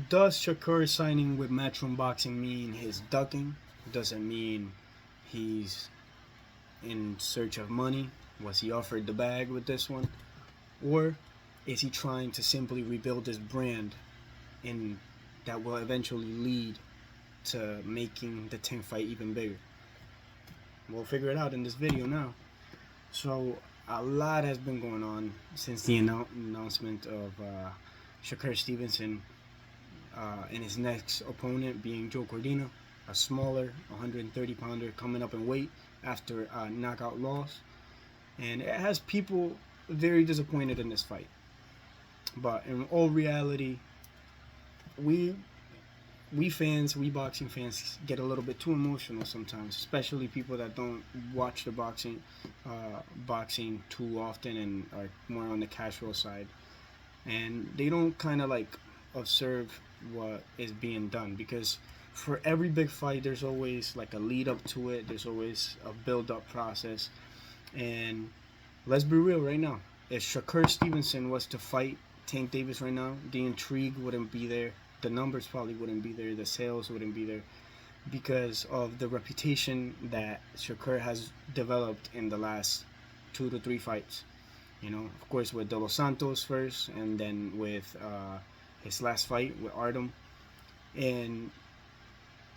Does Shakur signing with Matchroom Boxing mean he's ducking? Does it mean he's in search of money? Was he offered the bag with this one? Or is he trying to simply rebuild his brand and that will eventually lead to making the tank fight even bigger? We'll figure it out in this video now. So a lot has been going on since the announcement of Shakur Stevenson and his next opponent being Joe Cordina, a smaller 130 pounder coming up in weight after a knockout loss. And it has people very disappointed in this fight. But in all reality, we we boxing fans get a little bit too emotional sometimes, especially people that don't watch the boxing too often and are more on the casual side, and they don't kind of like observe what is being done, because for every big fight there's always like a lead up to it, there's always a build up process. And let's be real right now, if Shakur Stevenson was to fight Tank Davis right now, the intrigue wouldn't be there, the numbers probably wouldn't be there, the sales wouldn't be there, because of the reputation that Shakur has developed in the last 2 to 3 fights. You know, of course, with De Los Santos first, and then with his last fight with Artem. And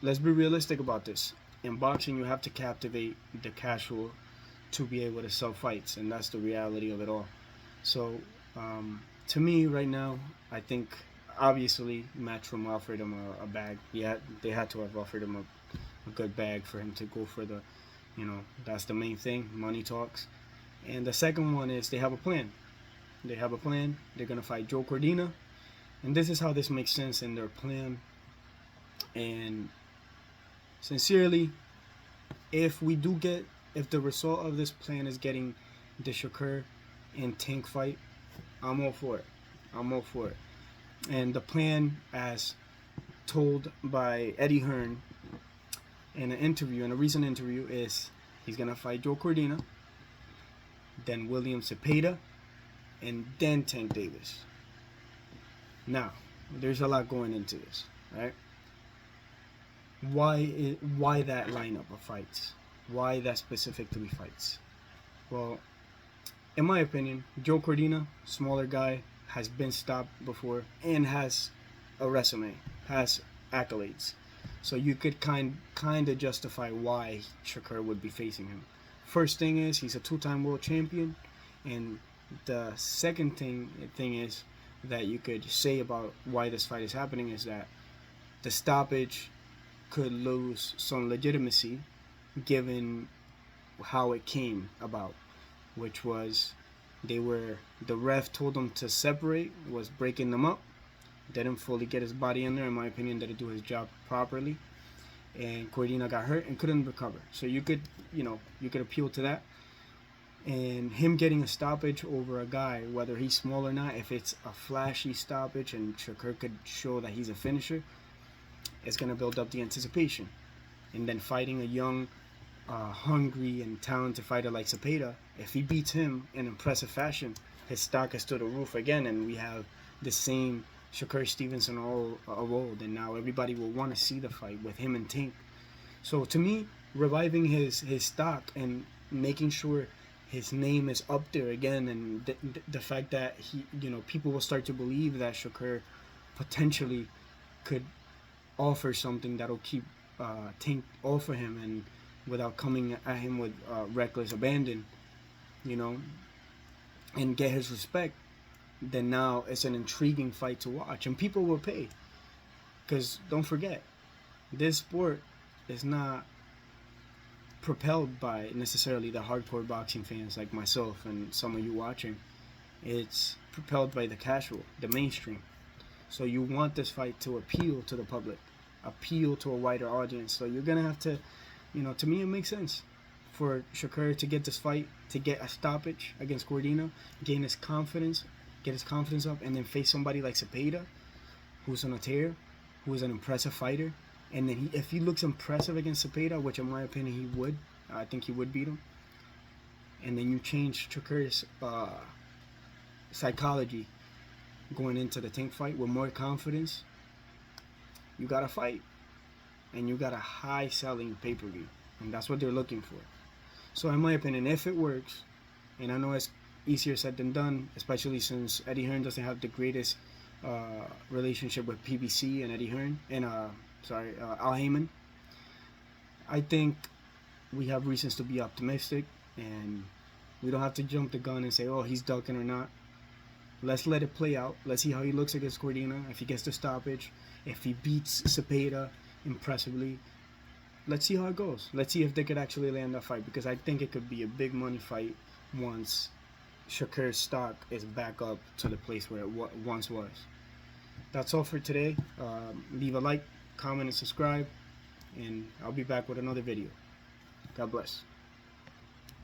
let's be realistic about this. In boxing, you have to captivate the casual to be able to sell fights, and that's the reality of it all. So, to me, right now, I think obviously Matchroom offered him a bag. Yeah, they had to have offered him a good bag for him to go for the, that's the main thing. Money talks. And the second one is they have a plan. They have a plan. They're gonna fight Joe Cordina, and this is how this makes sense in their plan. And sincerely, if we do get, if the result of this plan is getting the Shakur and Tank fight, I'm all for it. I'm all for it. And the plan, as told by Eddie Hearn in an interview, in a recent interview, is he's gonna fight Joe Cordina, then William Cepeda, and then Tank Davis. Now, there's a lot going into this, right? Why that lineup of fights? Why that specific 3 fights? Well, in my opinion, Joe Cordina, smaller guy, has been stopped before and has a resume, has accolades. So you could kind of justify why Shakur would be facing him. First thing is he's a 2-time world champion, and the second thing is that you could say about why this fight is happening is that the stoppage could lose some legitimacy given how it came about, which was the ref told them to separate, was breaking them up, didn't fully get his body in there, in my opinion, didn't do his job properly, and Cordina got hurt and couldn't recover. So you could appeal to that, and him getting a stoppage over a guy, whether he's small or not, if it's a flashy stoppage and Shakur could show that he's a finisher, it's gonna build up the anticipation. And then fighting a young, hungry and talented fighter like Cepeda, if he beats him in impressive fashion, his stock is to the roof again, and we have the same Shakur Stevenson all old, and now everybody will want to see the fight with him and Tank. So to me, reviving his stock and making sure his name is up there again, and the fact that people will start to believe that Shakur potentially could offer something that'll keep Tank off of him, and without coming at him with reckless abandon, and get his respect, then now it's an intriguing fight to watch, and people will pay. Because don't forget, this sport is not propelled by necessarily the hardcore boxing fans like myself and some of you watching. It's propelled by the casual, the mainstream. So you want this fight to appeal to the public, appeal to a wider audience. So you're gonna have to, to me it makes sense for Shakur to get this fight, to get a stoppage against Cordina, gain his confidence, get his confidence up, and then face somebody like Cepeda, who's on a tear, who is an impressive fighter. And then if he looks impressive against Cepeda, which in my opinion he would, I think he would beat him. And then you change Shakur's psychology going into the Tank fight with more confidence, you got to fight, and you got a high selling pay-per-view, and that's what they're looking for. So in my opinion, if it works, and I know it's easier said than done, especially since Eddie Hearn doesn't have the greatest relationship with PBC and Eddie Hearn and Al Heyman. I think we have reasons to be optimistic, and we don't have to jump the gun and say, oh, he's ducking or not. Let's let it play out. Let's see how he looks against Cordina, if he gets the stoppage, if he beats Cepeda impressively. Let's see how it goes. Let's see if they could actually land that fight, because I think it could be a big money fight once Shakur's stock is back up to the place where it once was. That's all for today. Leave a like, comment, and subscribe, and I'll be back with another video. God bless.